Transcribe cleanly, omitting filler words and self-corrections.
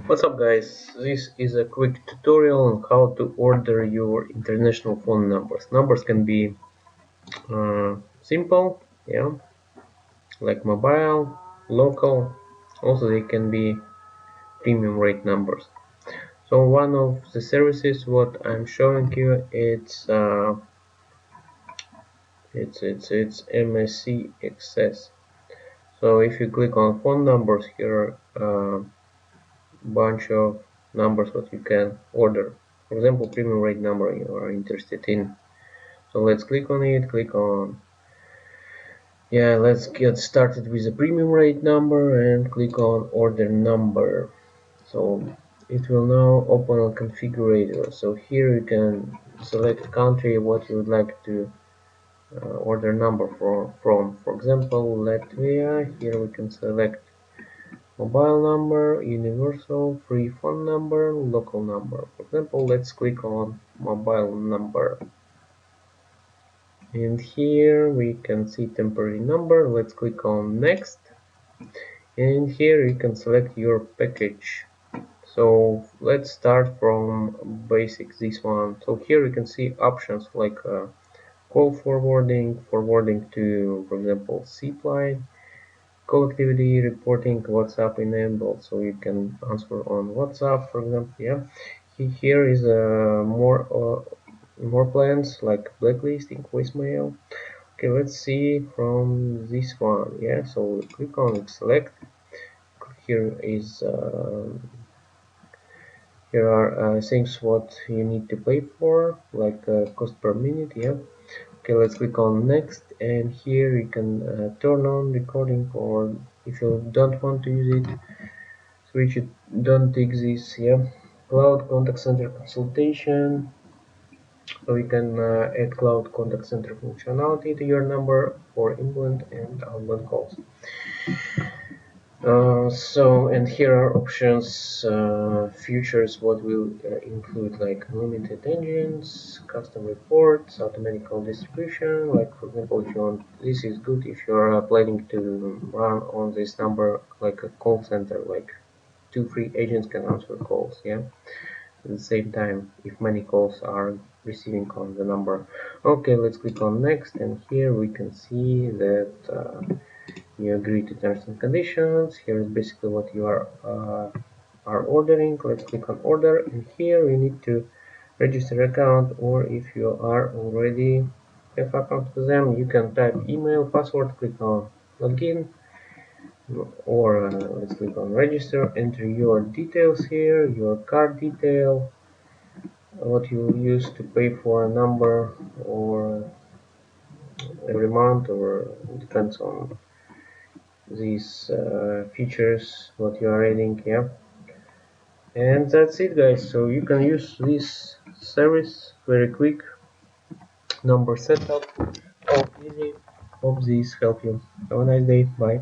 What's up guys, this is a quick tutorial on how to order your international phone numbers. Numbers can be simple, yeah, like mobile, local, also they can be premium rate numbers. So one of the services what I'm showing you, it's MSC Access. So if you click on phone numbers here, bunch of numbers what you can order. For example, premium rate number you are interested in. So let's click on it, let's get started with the premium rate number and click on order number. So it will now open a configurator. So here you can select country what you would like to order number from. For example, Latvia. Here we can select mobile number, universal, free phone number, local number. For example, let's click on mobile number. And here we can see temporary number. Let's click on next. And here you can select your package. So let's start from basic, this one. So here you can see options like call forwarding to, for example, zipline, call activity reporting, WhatsApp enabled, so you can answer on WhatsApp, for example. Yeah, here is more plans like blacklisting, voicemail. Okay, let's see from this one. Yeah, so click on it, select. Here is here are things what you need to pay for, like cost per minute. Yeah. Okay, let's click on next, and here you can turn on recording, or if you don't want to use it, switch it. Don't take this. Yeah. Cloud contact center consultation. So you can add cloud contact center functionality to your number for inbound and outbound calls. And here are options, features what will include like unlimited engines, custom reports, automatic call distribution. Like for example, if you want, this is good if you are planning to run on this number like a call center, like 2 free agents can answer calls. Yeah, at the same time if many calls are receiving on the number. Okay, let's click on next, and here we can see that you agree to terms and conditions. Here is basically what you are ordering. Let's click on order, and here you need to register account, or if you are already have account with them, you can type email, password, click on login, or let's click on register, enter your details here, your card detail, what you use to pay for a number, or every month, or depends on these features what you are adding. Yeah, and that's it guys. So you can use this service very quick, number setup, all easy. Hope this help you. Have a nice day. Bye.